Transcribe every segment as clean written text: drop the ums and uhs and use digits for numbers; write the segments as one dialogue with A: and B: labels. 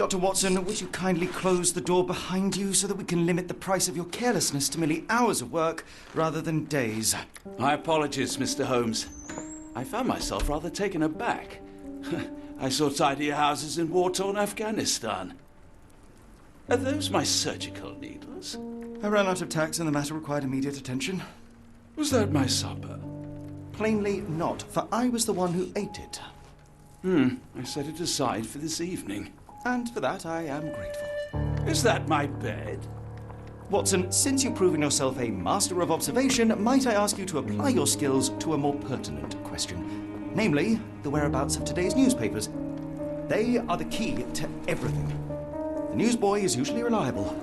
A: Dr. Watson, would you kindly close the door behind you so that we can limit the price of your carelessness to merely hours of work rather than days?
B: My apologies, Mr. Holmes. I found myself rather taken aback. I saw tidier houses in war-torn Afghanistan. Are those my surgical needles?
A: I ran out of tacks and the matter required immediate attention.
B: Was that my supper?
A: Plainly not, for I was the one who ate it.
B: I set it aside for this evening.
A: And for that I am grateful.
B: Is that my bed?
A: Watson, since you've proven yourself a master of observation, might I ask you to apply your skills to a more pertinent question? Namely, the whereabouts of today's newspapers. They are the key to everything. The newsboy is usually reliable.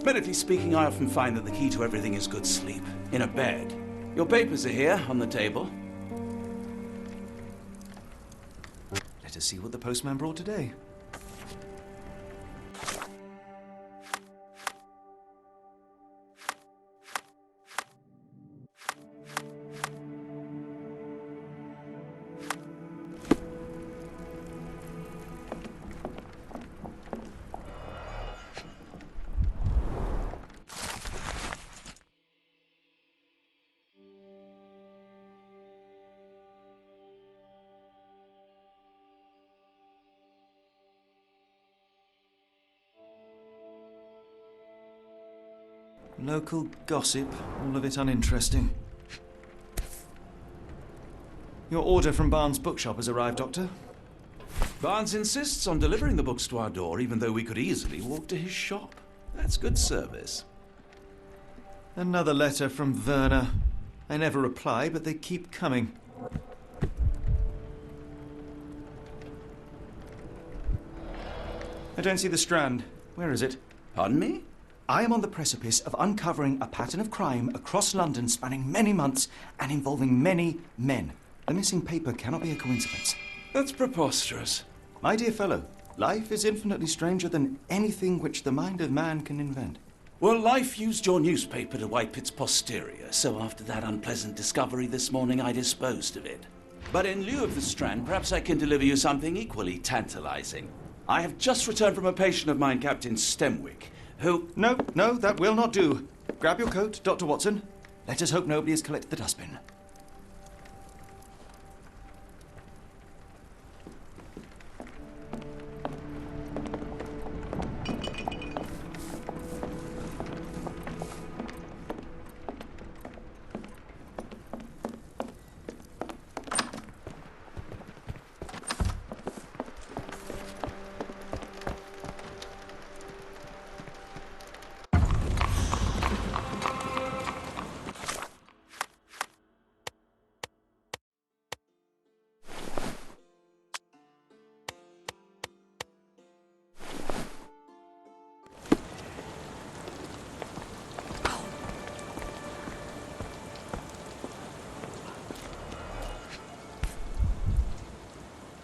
B: Medically speaking, I often find that the key to everything is good sleep. In a bed. Your papers are here, on the table.
A: Let us see what the postman brought today. Local gossip, all of it uninteresting. Your order from Barnes' bookshop has arrived, Doctor.
B: Barnes insists on delivering the books to our door, even though we could easily walk to his shop. That's good service.
A: Another letter from Werner. I never reply, but they keep coming. I don't see the Strand. Where is it?
B: Pardon me?
A: I am on the precipice of uncovering a pattern of crime across London spanning many months and involving many men. The missing paper cannot be a coincidence.
B: That's preposterous.
A: My dear fellow, life is infinitely stranger than anything which the mind of man can invent.
B: Well, life used your newspaper to wipe its posterior, so after that unpleasant discovery this morning, I disposed of it. But in lieu of the Strand, perhaps I can deliver you something equally tantalizing. I have just returned from a patient of mine, Captain Stemwick, who...
A: No, that will not do. Grab your coat, Dr. Watson. Let us hope nobody has collected the dustbin.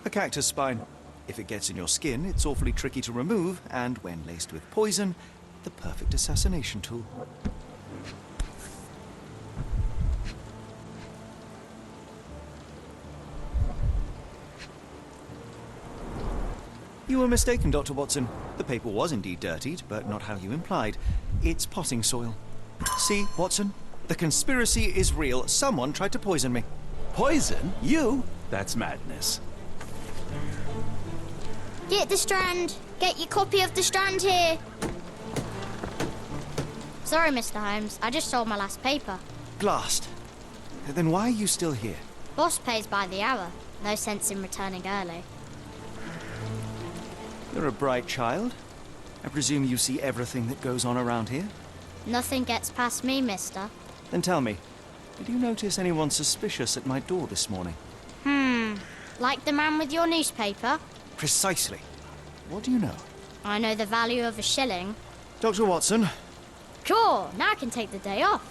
A: A cactus spine. If it gets in your skin, it's awfully tricky to remove, and when laced with poison, the perfect assassination tool. You were mistaken, Dr. Watson. The paper was indeed dirtied, but not how you implied. It's potting soil. See, Watson? The conspiracy is real. Someone tried to poison me.
B: Poison? You? That's madness.
C: Get the Strand! Get your copy of the Strand here! Sorry, Mr. Holmes. I just sold my last paper.
A: Blast. Then why are you still here?
C: Boss pays by the hour. No sense in returning early.
A: You're a bright child. I presume you see everything that goes on around here?
C: Nothing gets past me, mister.
A: Then tell me, did you notice anyone suspicious at my door this morning?
C: Like the man with your newspaper?
A: Precisely. What do you know?
C: I know the value of a shilling.
A: Dr. Watson.
C: Cool, now I can take the day off.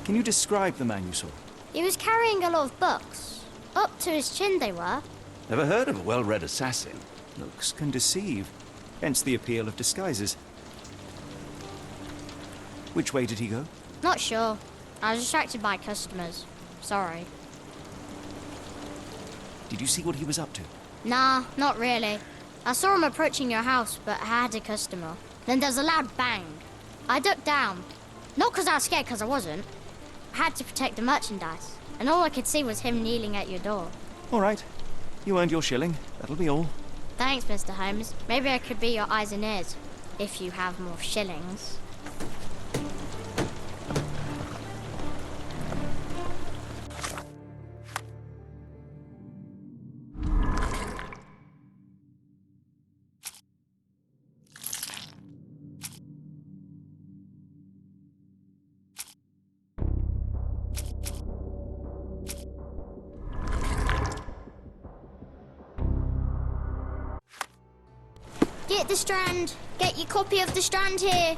A: Can you describe the man you saw?
C: He was carrying a lot of books. Up to his chin they were.
B: Never heard of a well-read assassin.
A: Looks can deceive. Hence the appeal of disguises. Which way did he go?
C: Not sure. I was distracted by customers. Sorry.
A: Do Did you see what he was up to?
C: Nah, not really. I saw him approaching your house, but I had a customer. Then there was a loud bang. I ducked down. Not because I was scared, because I wasn't. I had to protect the merchandise, and all I could see was him kneeling at your door.
A: All right. You earned your shilling. That'll be all.
C: Thanks, Mr. Holmes. Maybe I could be your eyes and ears, if you have more shillings. Get the Strand! Get your copy of the Strand here!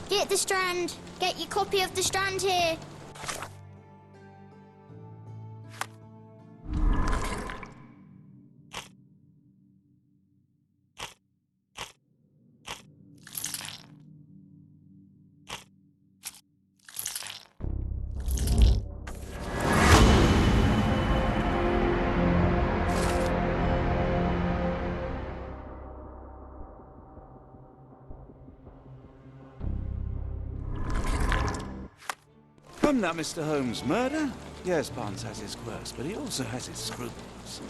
C: Get the Strand! Get your copy of the Strand here!
B: Come now, Mr. Holmes. Murder? Yes, Barnes has his quirks, but he also has his scruples.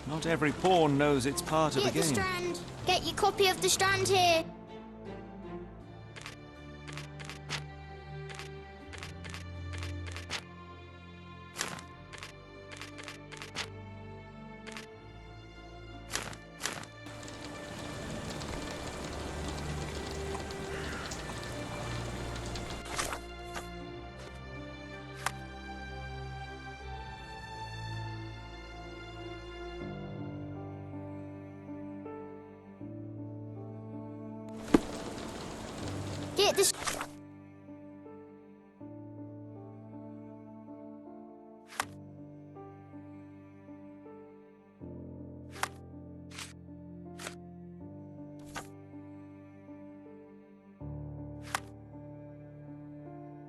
A: Not every pawn knows it's part of the
C: Get the
A: game.
C: Strand! Get your copy of the Strand here! Get the...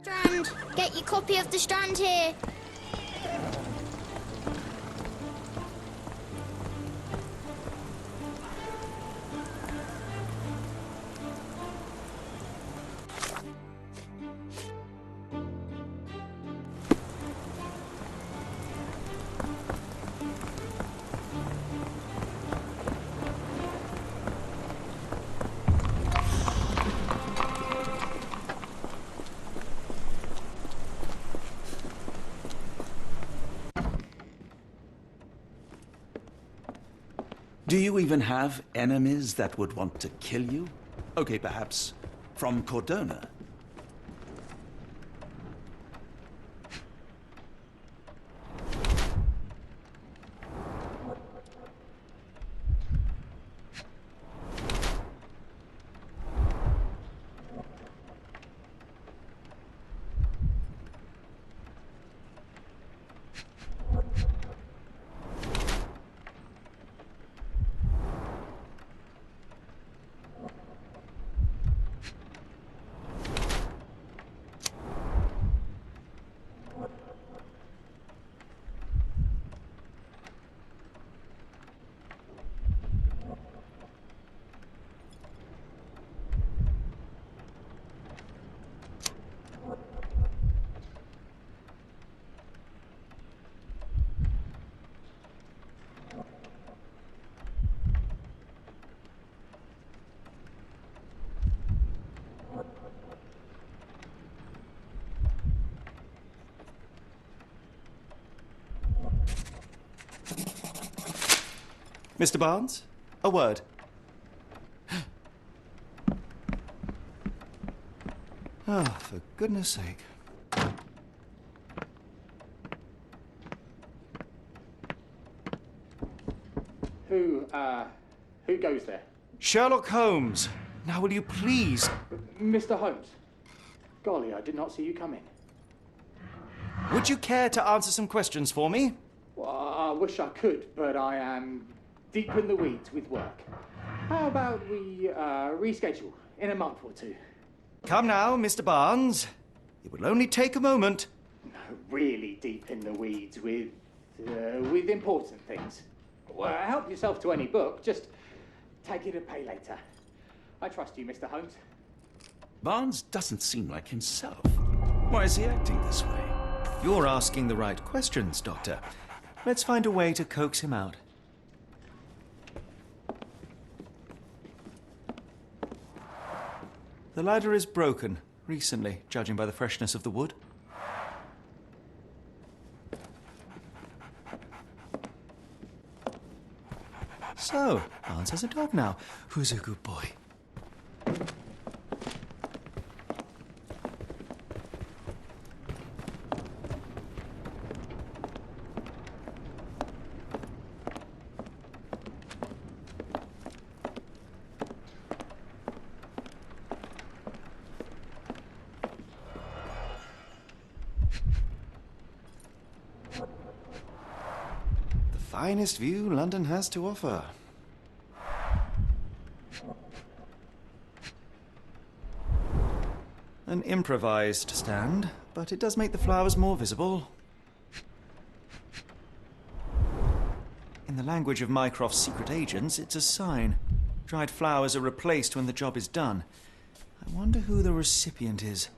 C: Strand! Get your copy of the Strand here!
B: Do you even have enemies that would want to kill you? Okay, perhaps from Cordona.
A: Mr. Barnes, a word. Oh, for goodness sake.
D: Who goes there?
A: Sherlock Holmes. Now will you please...
D: Mr. Holmes. Golly, I did not see you come in.
A: Would you care to answer some questions for me?
D: Well, I wish I could, but I am deep in the weeds with work. How about we reschedule in a month or two?
A: Come now, Mr. Barnes. It will only take a moment.
D: No, really deep in the weeds with important things. Well, help yourself to any book. Just take it and pay later. I trust you, Mr. Holmes.
B: Barnes doesn't seem like himself. Why is he acting this way?
A: You're asking the right questions, Doctor. Let's find a way to coax him out. The ladder is broken, recently, judging by the freshness of the wood. So, Barnes has a dog now. Who's a good boy? Finest view London has to offer. An improvised stand, but it does make the flowers more visible. In the language of Mycroft's secret agents, it's a sign. Dried flowers are replaced when the job is done. I wonder who the recipient is.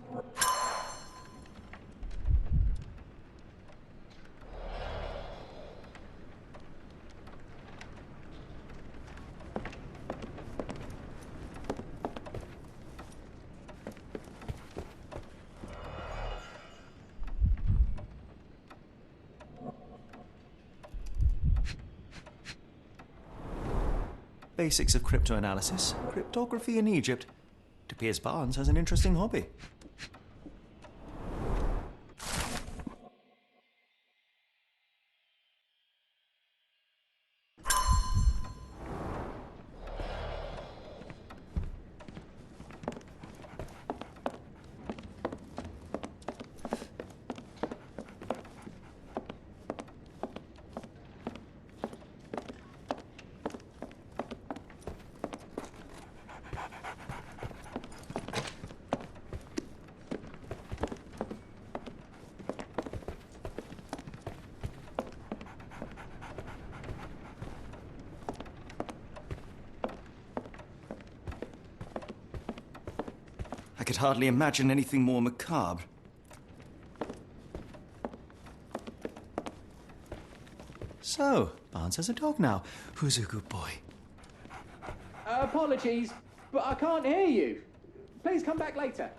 A: Basics of cryptoanalysis, cryptography in Egypt. It appears Barnes has an interesting hobby. I could hardly imagine anything more macabre. So, Barnes has a dog now. Who's a good boy?
D: Apologies, but I can't hear you. Please come back later.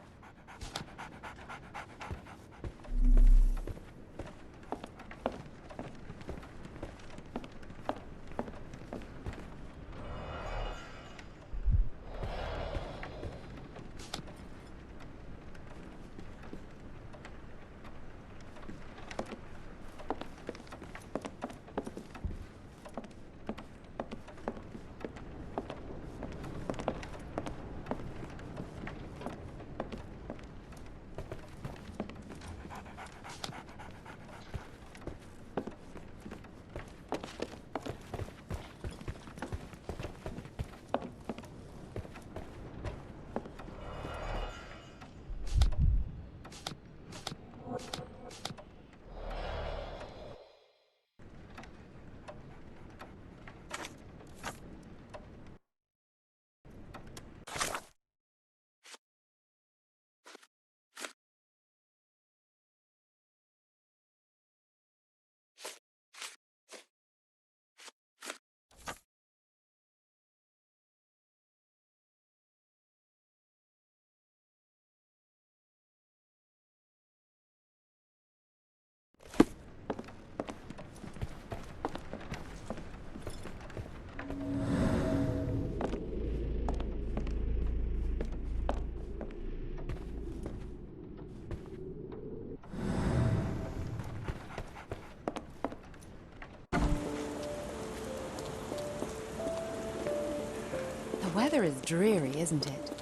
E: The weather is dreary, isn't it?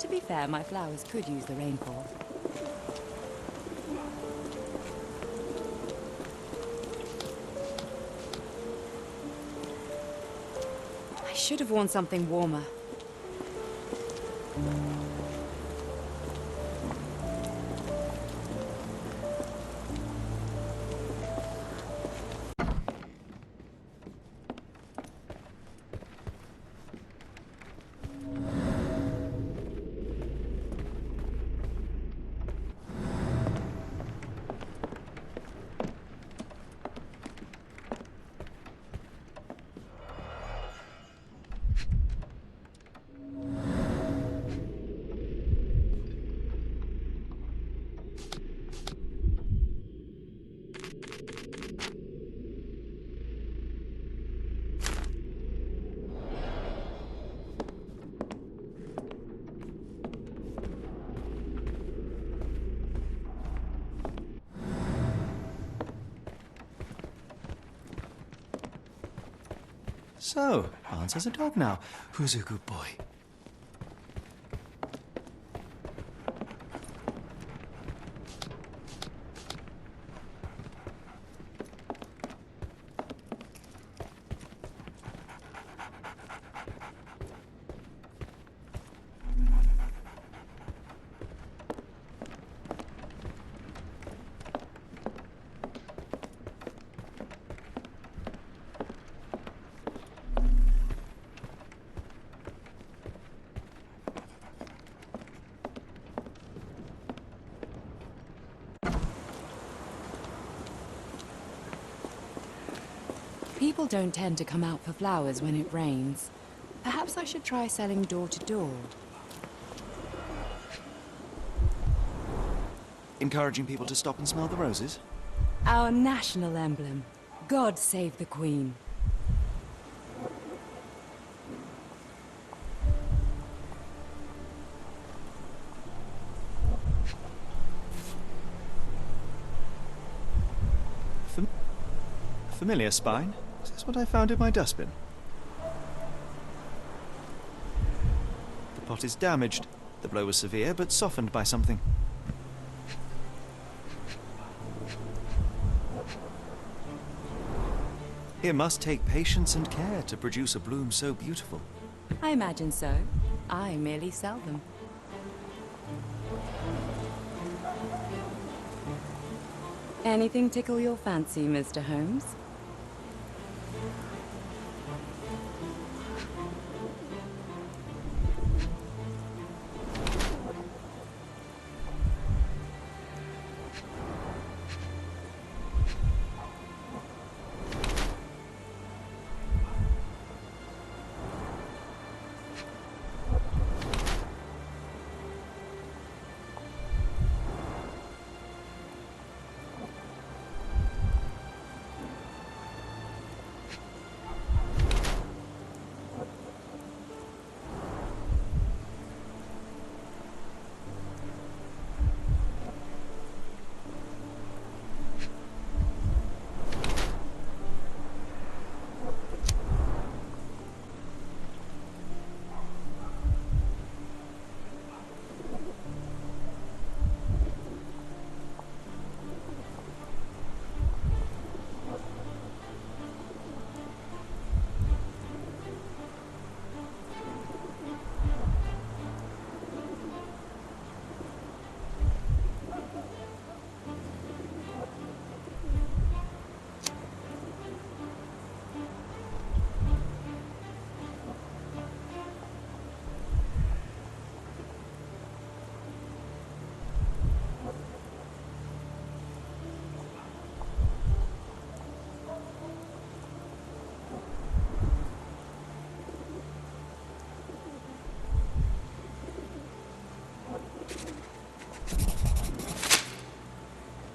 E: To be fair, my flowers could use the rainfall. I should have worn something warmer.
A: So, Hans has a dog now. Who's a good boy?
E: People don't tend to come out for flowers when it rains. Perhaps I should try selling door to door.
A: Encouraging people to stop and smell the roses?
E: Our national emblem. God save the Queen.
A: Familiar spine? Is this what I found in my dustbin? The pot is damaged. The blow was severe, but softened by something. It must take patience and care to produce a bloom so beautiful.
E: I imagine so. I merely sell them. Anything tickle your fancy, Mr. Holmes?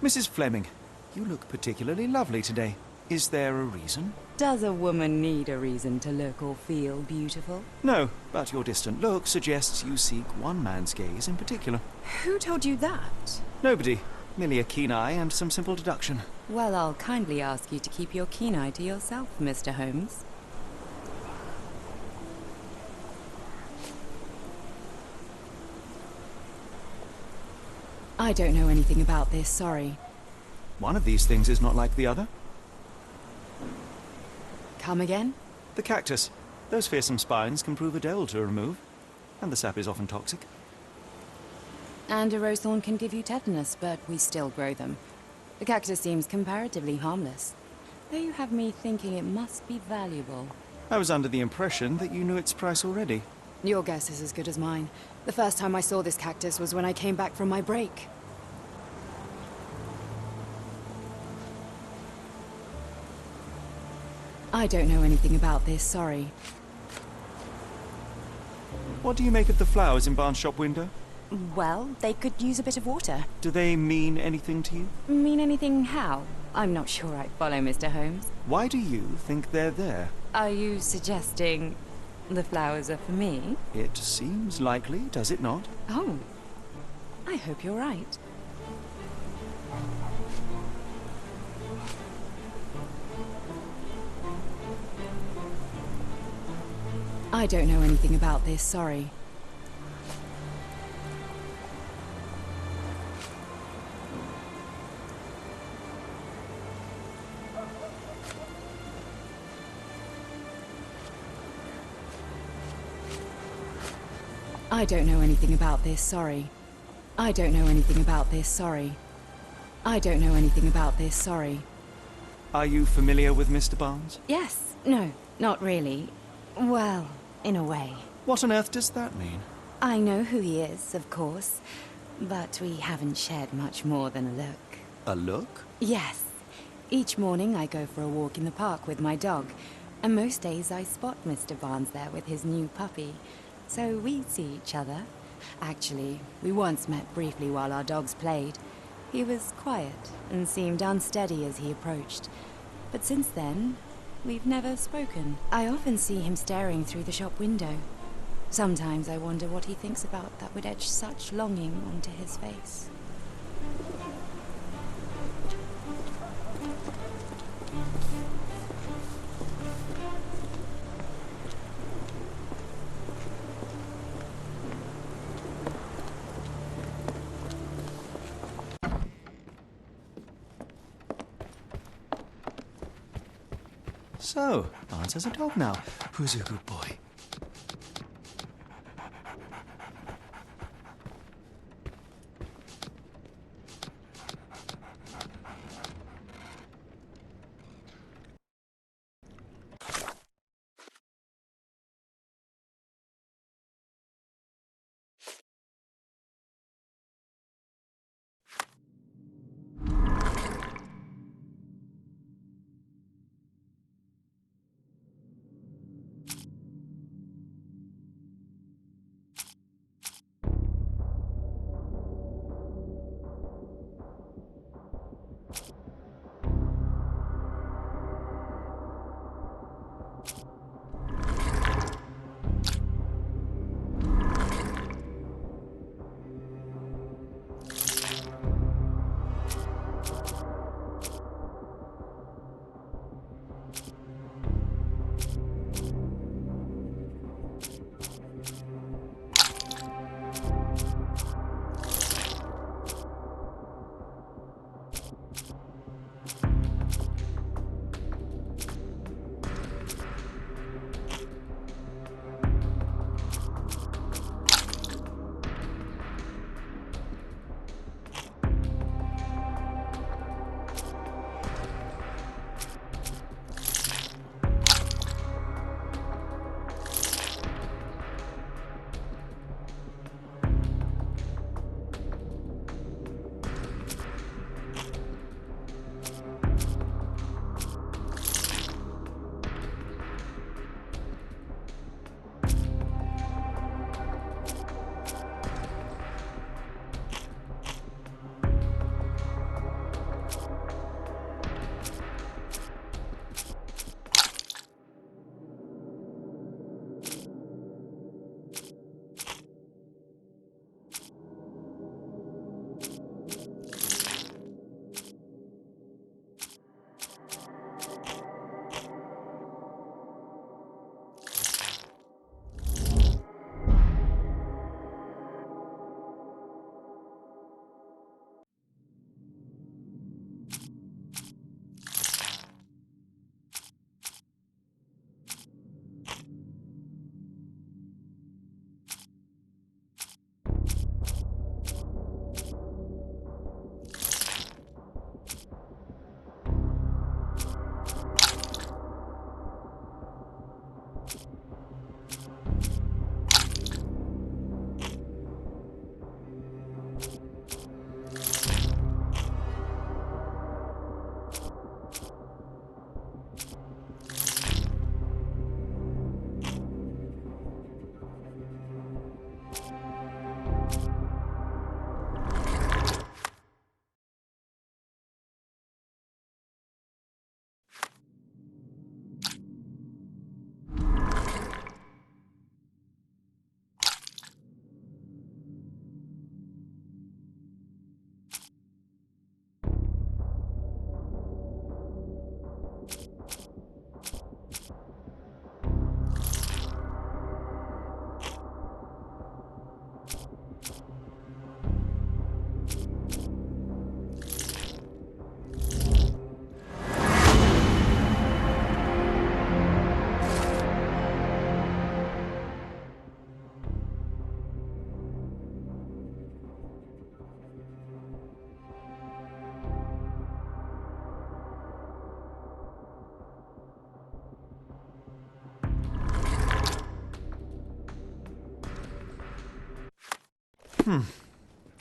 A: Mrs. Fleming, you look particularly lovely today. Is there a reason?
E: Does a woman need a reason to look or feel beautiful?
A: No, but your distant look suggests you seek one man's gaze in particular.
E: Who told you that?
A: Nobody. Merely a keen eye and some simple deduction.
E: Well, I'll kindly ask you to keep your keen eye to yourself, Mr. Holmes. I don't know anything about this, sorry.
A: One of these things is not like the other.
E: Come again?
A: The cactus. Those fearsome spines can prove a devil to remove, and the sap is often toxic.
E: And a rose thorn can give you tetanus, but we still grow them. The cactus seems comparatively harmless, though you have me thinking it must be valuable.
A: I was under the impression that you knew its price already.
E: Your guess is as good as mine. The first time I saw this cactus was when I came back from my break. I don't know anything about this, sorry.
A: What do you make of the flowers in Barnes' shop window?
E: Well, they could use a bit of water.
A: Do they mean anything to you?
E: Mean anything how? I'm not sure I follow, Mr. Holmes.
A: Why do you think they're there?
E: Are you suggesting the flowers are for me?
A: It seems likely, does it not?
E: Oh, I hope you're right. I don't know anything about this, sorry. I don't know anything about this, sorry. I don't know anything about this, sorry. I don't know anything about this, sorry.
A: Are you familiar with Mr. Barnes?
E: Yes, no, not really. Well, in a way.
A: What on earth does that mean?
E: I know who he is, of course, but we haven't shared much more than a look.
A: A look?
E: Yes. Each morning I go for a walk in the park with my dog, and most days I spot Mr. Barnes there with his new puppy. So we see each other. Actually, we once met briefly while our dogs played. He was quiet and seemed unsteady as he approached. But since then, we've never spoken. I often see him staring through the shop window. Sometimes I wonder what he thinks about that would etch such longing onto his face.
A: So, Barnes has a dog now. Who's a good boy?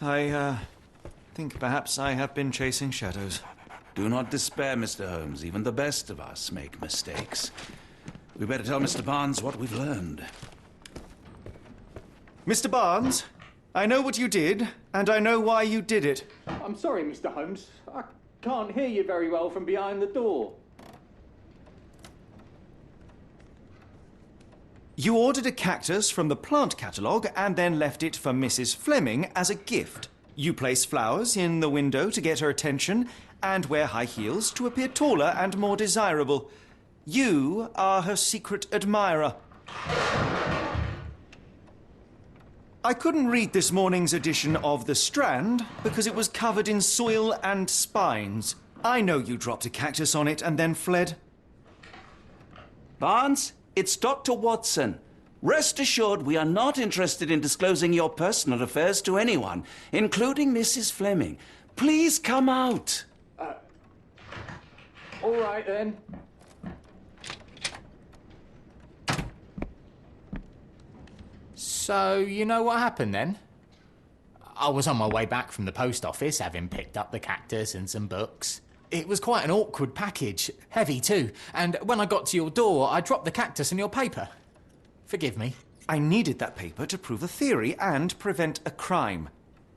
A: I think perhaps I have been chasing shadows.
B: Do not despair, Mr. Holmes. Even the best of us make mistakes. We better tell Mr. Barnes what we've learned.
A: Mr. Barnes, I know what you did, and I know why you did it.
D: I'm sorry, Mr. Holmes. I can't hear you very well from behind the door.
A: You ordered a cactus from the plant catalogue and then left it for Mrs. Fleming as a gift. You place flowers in the window to get her attention and wear high heels to appear taller and more desirable. You are her secret admirer. I couldn't read this morning's edition of The Strand because it was covered in soil and spines. I know you dropped a cactus on it and then fled.
B: Barnes, it's Dr. Watson. Rest assured we are not interested in disclosing your personal affairs to anyone, including Mrs. Fleming. Please come out.
D: All right, then.
F: So, you know what happened then? I was on my way back from the post office, having picked up the cactus and some books. It was quite an awkward package, heavy too, and when I got to your door, I dropped the cactus in your paper. Forgive me.
A: I needed that paper to prove a theory and prevent a crime.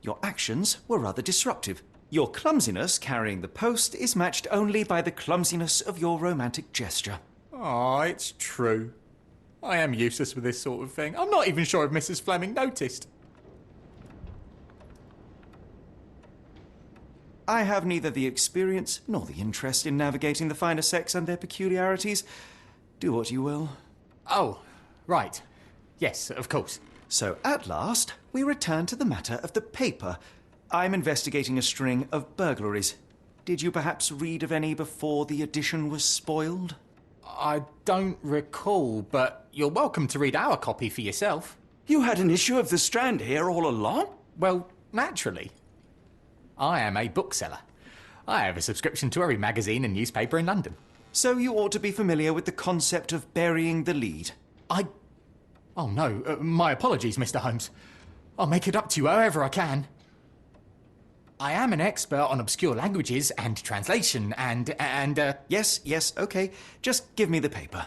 A: Your actions were rather disruptive. Your clumsiness carrying the post is matched only by the clumsiness of your romantic gesture.
F: Oh, it's true. I am useless with this sort of thing. I'm not even sure if Mrs. Fleming noticed.
A: I have neither the experience nor the interest in navigating the finer sex and their peculiarities. Do what you will.
F: Oh, right. Yes, of course.
A: So, at last, we return to the matter of the paper. I'm investigating a string of burglaries. Did you perhaps read of any before the edition was spoiled?
F: I don't recall, but you're welcome to read our copy for yourself.
B: You had an issue of The Strand here all along?
F: Well, naturally. I am a bookseller. I have a subscription to every magazine and newspaper in London.
A: So you ought to be familiar with the concept of burying the lead.
F: Oh no, my apologies, Mr. Holmes. I'll make it up to you however I can. I am an expert on obscure languages and translation and.
A: Yes, okay. Just give me the paper.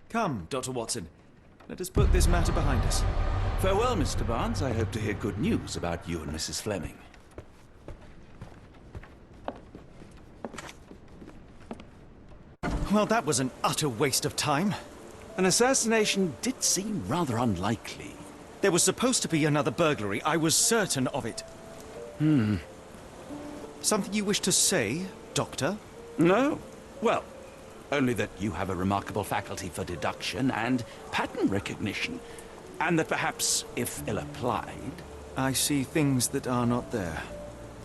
A: Come, Dr. Watson. Let us put this matter behind us.
B: Farewell, Mr. Barnes. I hope to hear good news about you and Mrs. Fleming.
A: Well, that was an utter waste of time.
B: An assassination did seem rather unlikely.
A: There was supposed to be another burglary. I was certain of it. Something you wish to say, Doctor?
B: No? Well, only that you have a remarkable faculty for deduction and pattern recognition, and that perhaps, if ill-applied...
A: I see things that are not there.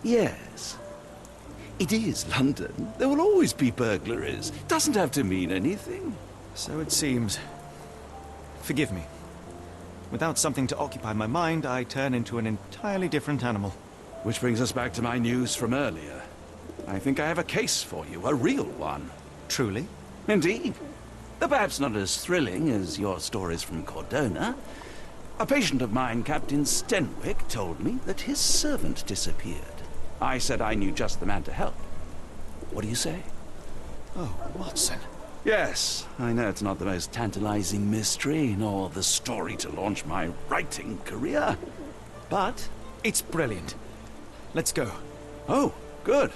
B: Yes. It is London. There will always be burglaries. Doesn't have to mean anything.
A: So it seems. Forgive me. Without something to occupy my mind, I turn into an entirely different animal.
B: Which brings us back to my news from earlier. I think I have a case for you, a real one.
A: Truly?
B: Indeed. Though perhaps not as thrilling as your stories from Cordona. A patient of mine, Captain Stenwick, told me that his servant disappeared. I said I knew just the man to help. What do you say?
A: Oh, Watson.
B: Yes, I know it's not the most tantalizing mystery, nor the story to launch my writing career. But...
A: it's brilliant. Let's go.
B: Oh, good.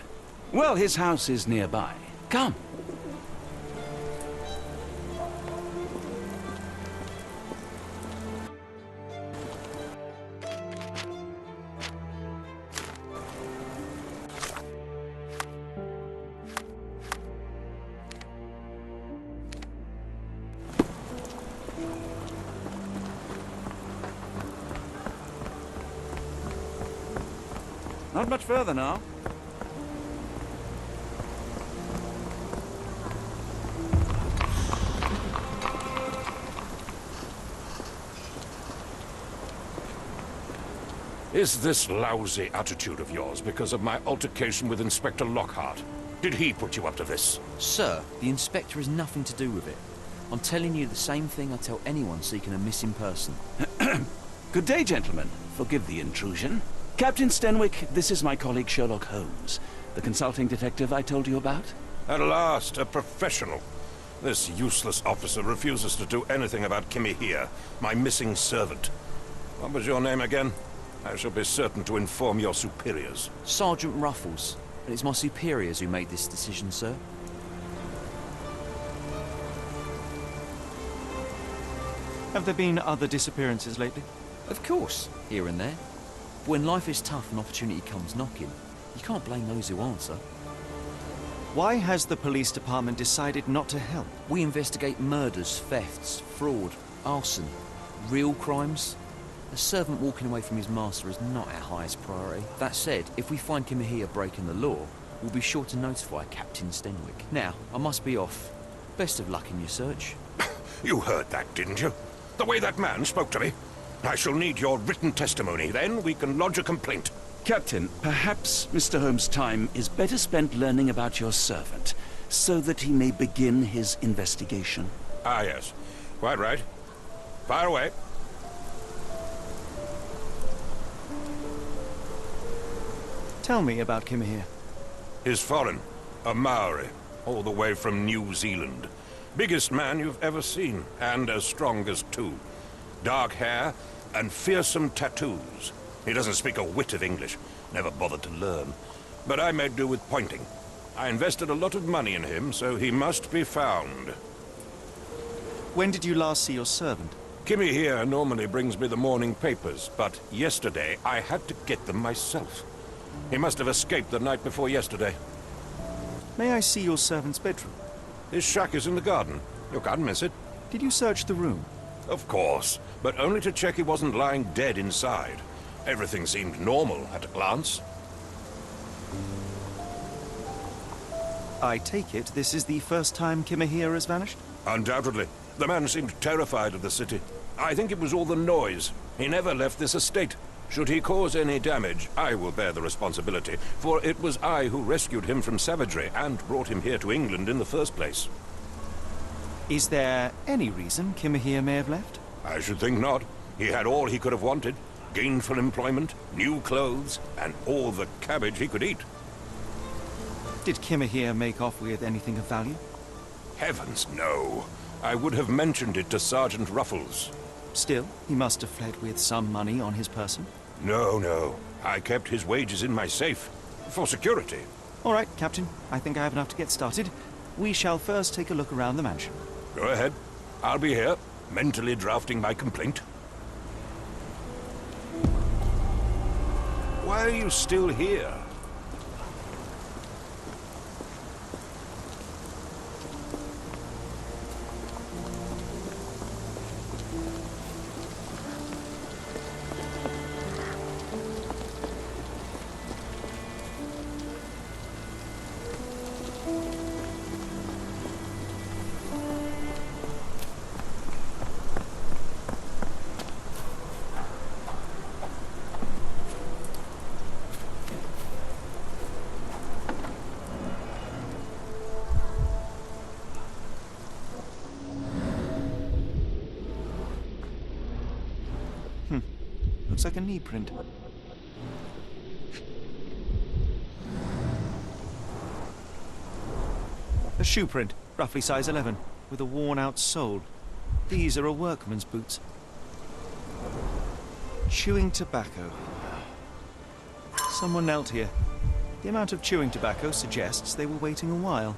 B: Well, his house is nearby. Come. Not much further now.
G: Is this lousy attitude of yours because of my altercation with Inspector Lockhart? Did he put you up to this?
H: Sir, the inspector has nothing to do with it. I'm telling you the same thing I tell anyone seeking a missing person.
B: Good day, gentlemen. Forgive the intrusion. Captain Stenwick, this is my colleague Sherlock Holmes, the consulting detective I told you about.
G: At last, a professional. This useless officer refuses to do anything about Kimmy here, my missing servant. What was your name again? I shall be certain to inform your superiors.
H: Sergeant Ruffles. And it's my superiors who made this decision, sir.
A: Have there been other disappearances lately?
H: Of course, here and there. But when life is tough and opportunity comes knocking, you can't blame those who answer.
A: Why has the police department decided not to help?
H: We investigate murders, thefts, fraud, arson, real crimes. A servant walking away from his master is not our highest priority. That said, if we find Kimahia breaking the law, we'll be sure to notify Captain Stenwick. Now, I must be off. Best of luck in your search.
G: You heard that, didn't you? The way that man spoke to me. I shall need your written testimony. Then we can lodge a complaint.
B: Captain, perhaps Mr. Holmes' time is better spent learning about your servant, so that he may begin his investigation.
G: Ah, yes. Quite right. Fire away.
A: Tell me about Kimahia.
G: He's foreign. A Maori. All the way from New Zealand. Biggest man you've ever seen, and as strong as two. Dark hair and fearsome tattoos. He doesn't speak a whit of English. Never bothered to learn. But I made do with pointing. I invested a lot of money in him, so he must be found.
A: When did you last see your servant?
G: Kimmy here normally brings me the morning papers, but yesterday I had to get them myself. He must have escaped the night before yesterday.
A: May I see your servant's bedroom?
G: His shack is in the garden. You can't miss it.
A: Did you search the room?
G: Of course, but only to check he wasn't lying dead inside. Everything seemed normal at a glance.
A: I take it this is the first time Kimahia has vanished?
G: Undoubtedly. The man seemed terrified of the city. I think it was all the noise. He never left this estate. Should he cause any damage, I will bear the responsibility, for it was I who rescued him from savagery and brought him here to England in the first place.
A: Is there any reason Kimahia may have left?
G: I should think not. He had all he could have wanted. Gainful employment, new clothes, and all the cabbage he could eat.
A: Did Kimahia make off with anything of value?
G: Heavens, no. I would have mentioned it to Sergeant Ruffles.
A: Still, he must have fled with some money on his person.
G: No. I kept his wages in my safe. For security.
A: All right, Captain. I think I have enough to get started. We shall first take a look around the mansion.
G: Go ahead. I'll be here, mentally drafting my complaint. Why are you still here?
A: Looks like a knee print. A shoe print, roughly size 11, with a worn-out sole. These are a workman's boots. Chewing tobacco. Someone knelt here. The amount of chewing tobacco suggests they were waiting a while.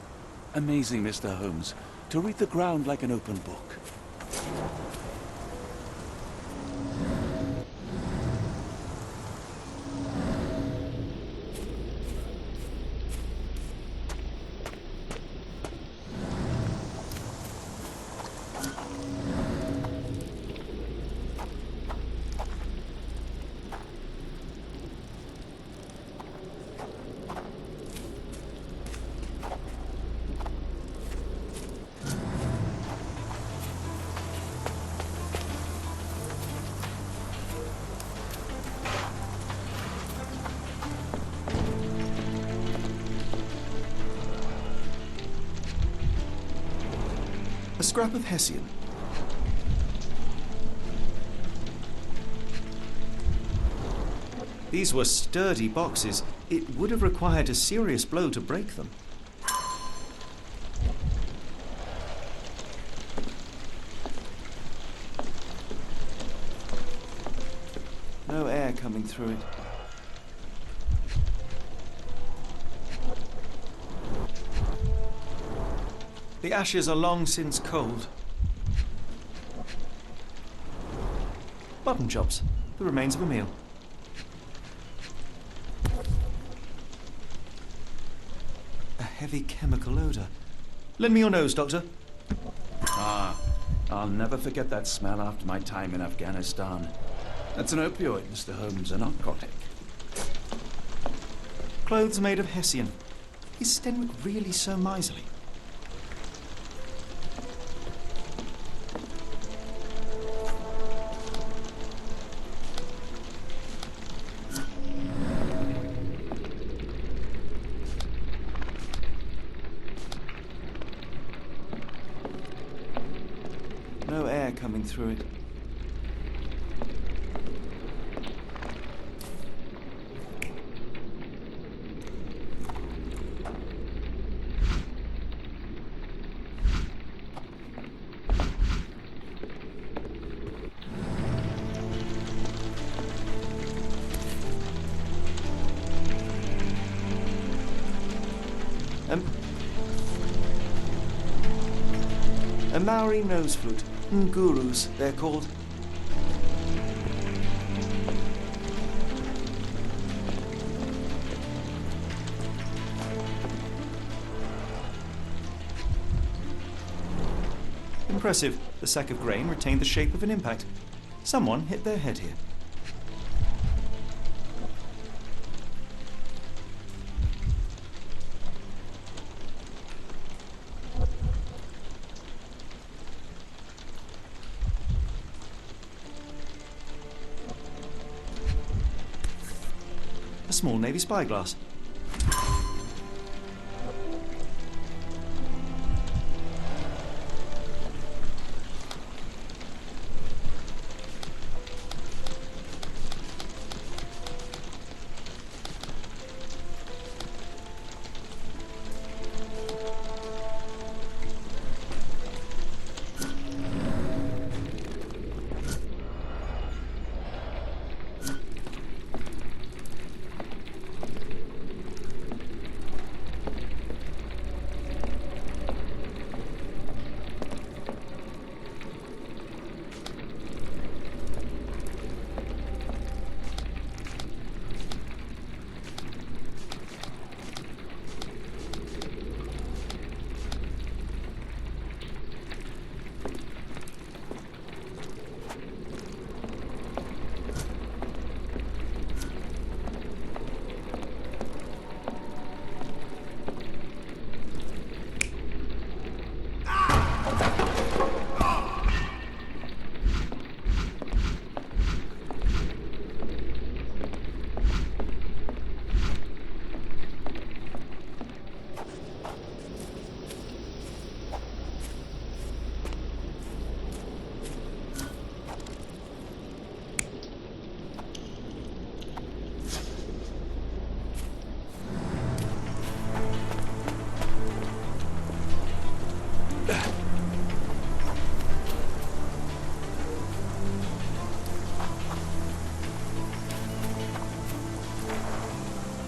B: Amazing, Mr. Holmes. To read the ground like an open book.
A: scrap of Hessian. These were sturdy boxes. It would have required a serious blow to break them. No air coming through it. The ashes are long since cold. Mutton chops, the remains of a meal. A heavy chemical odour. Lend me your nose, Doctor.
B: I'll never forget that smell after my time in Afghanistan. That's an opioid, Mr. Holmes, a narcotic.
A: Clothes made of Hessian. Is Stenwick really so miserly? No air coming through it. A Maori nose flute. Ngurus, they're called. Impressive. The sack of grain retained the shape of an impact. Someone hit their head here. A small Navy spyglass.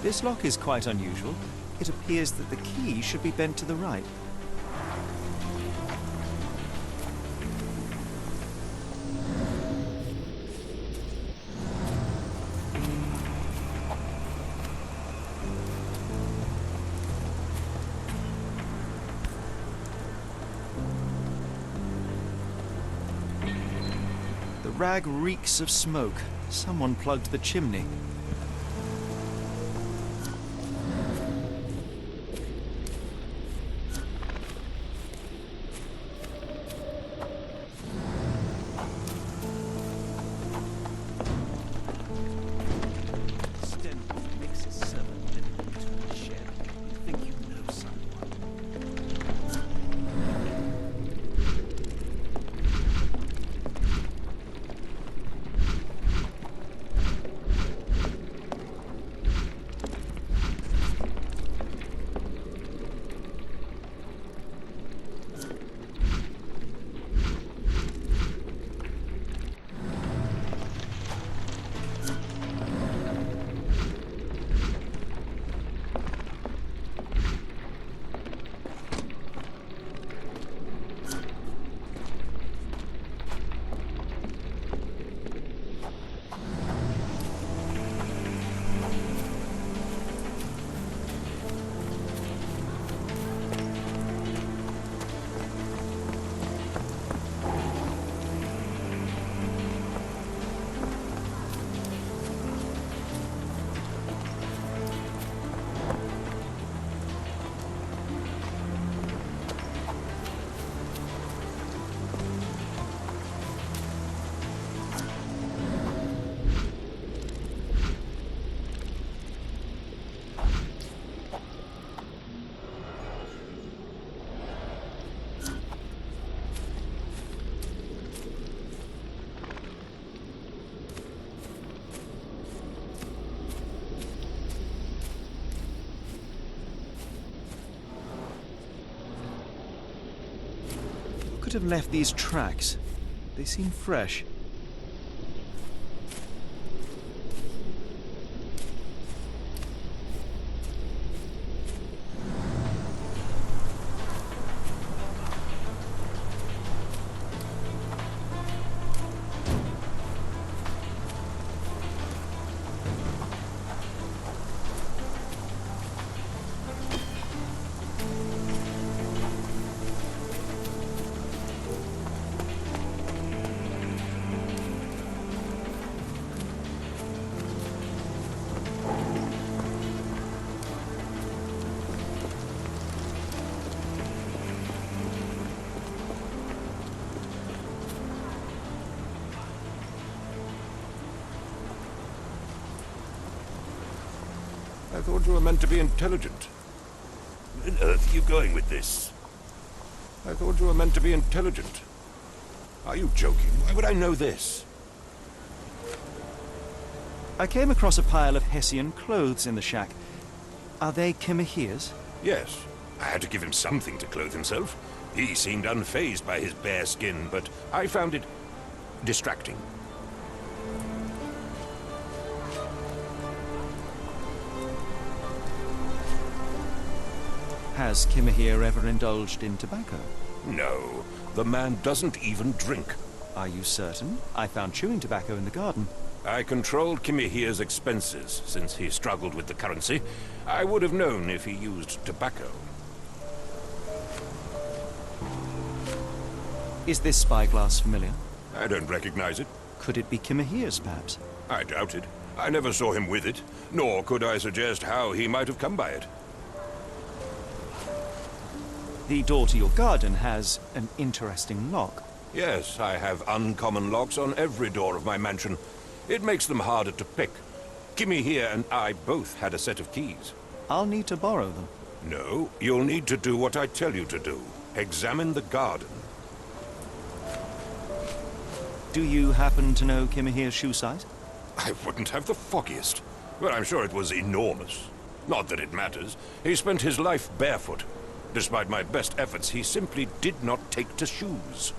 A: This lock is quite unusual. It appears that the key should be bent to the right. The rag reeks of smoke. Someone plugged the chimney. could have left these tracks? They seem fresh.
G: I thought you were meant to be intelligent. Where on earth are you going with this? I thought you were meant to be intelligent. Are you joking? Why would I know this?
A: I came across a pile of Hessian clothes in the shack. Are they Kimahere's?
G: Yes. I had to give him something to clothe himself. He seemed unfazed by his bare skin, but I found it distracting.
A: Has Kimahere ever indulged in tobacco?
G: No, the man doesn't even drink.
A: Are you certain? I found chewing tobacco in the garden.
G: I controlled Kimahere's expenses since he struggled with the currency. I would have known if he used tobacco.
A: Is this spyglass familiar?
G: I don't recognize it.
A: Could it be Kimahere's, perhaps?
G: I doubt it. I never saw him with it, nor could I suggest how he might have come by it.
A: The door to your garden has an interesting lock.
G: Yes, I have uncommon locks on every door of my mansion. It makes them harder to pick. Kimahere and I both had a set of keys.
A: I'll need to borrow them.
G: No, you'll need to do what I tell you to do. Examine the garden.
A: Do you happen to know Kimahere's shoe size?
G: I wouldn't have the foggiest. But I'm sure it was enormous. Not that it matters. He spent his life barefoot. Despite my best efforts, he simply did not take to shoes.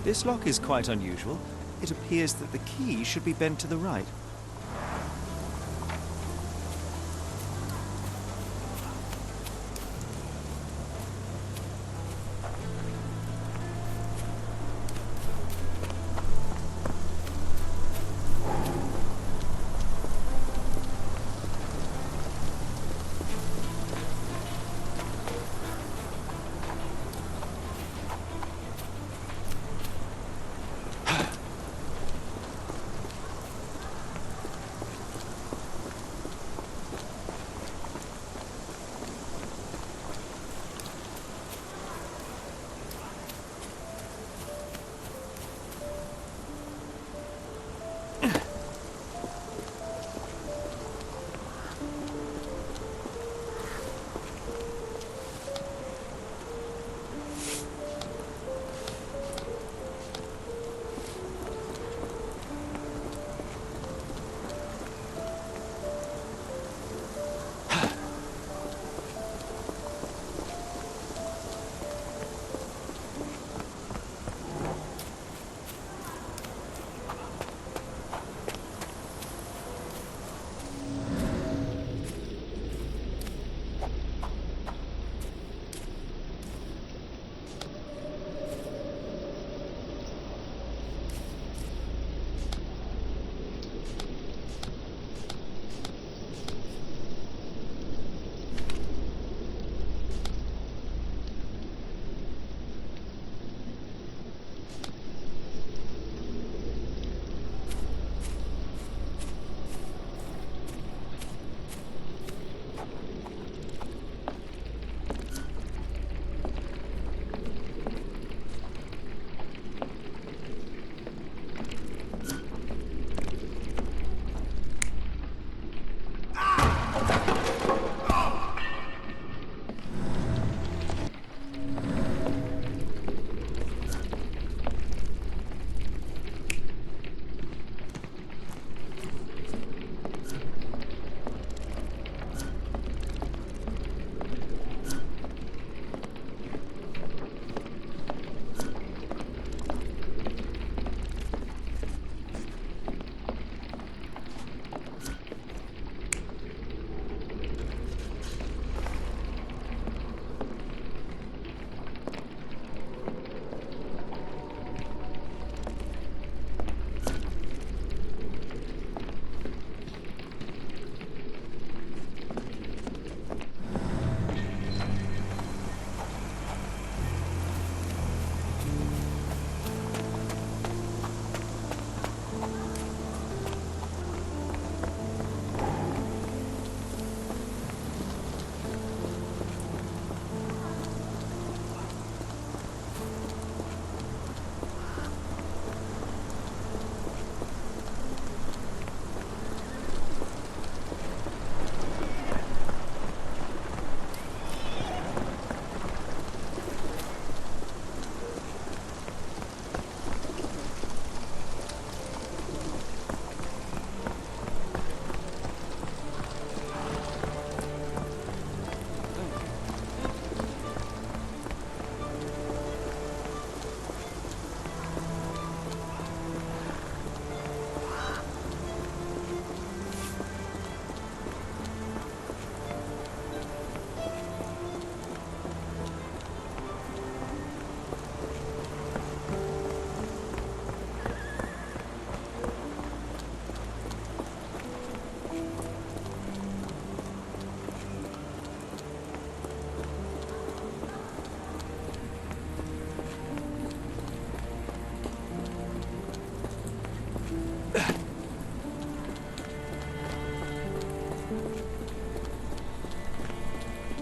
A: This lock is quite unusual. It appears that the key should be bent to the right.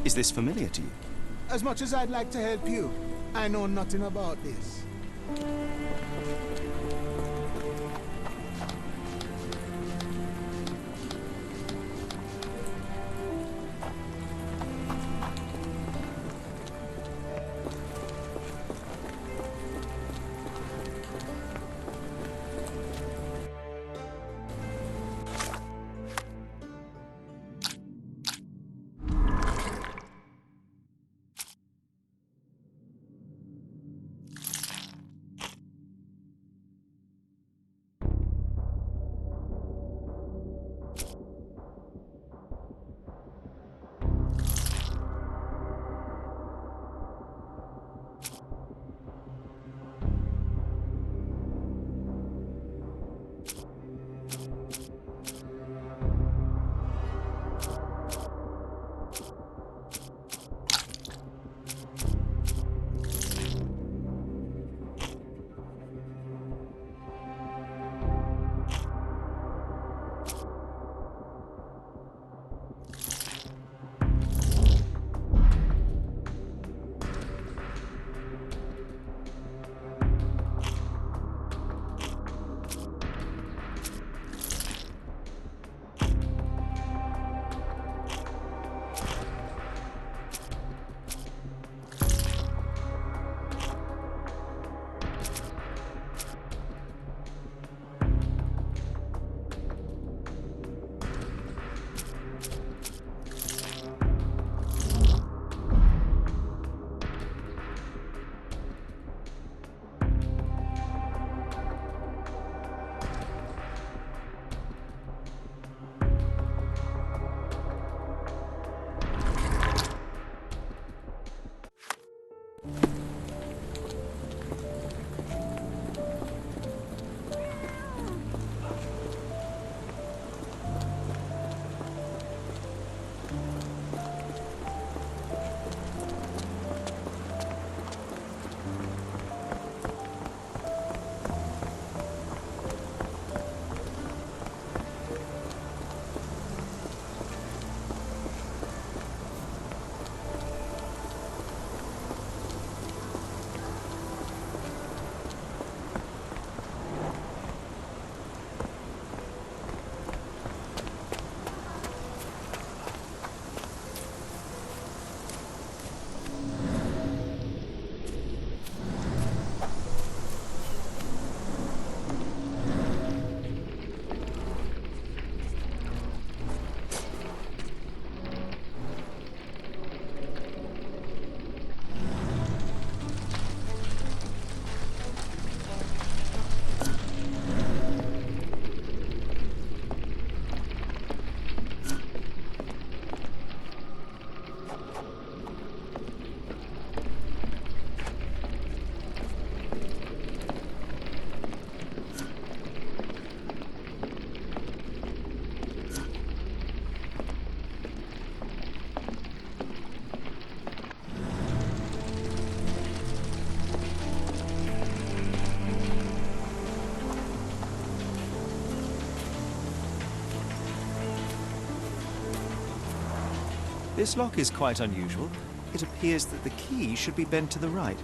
A: Is this familiar to you?
I: As much as I'd like to help you, I know nothing about this.
A: This lock is quite unusual. It appears that the key should be bent to the right.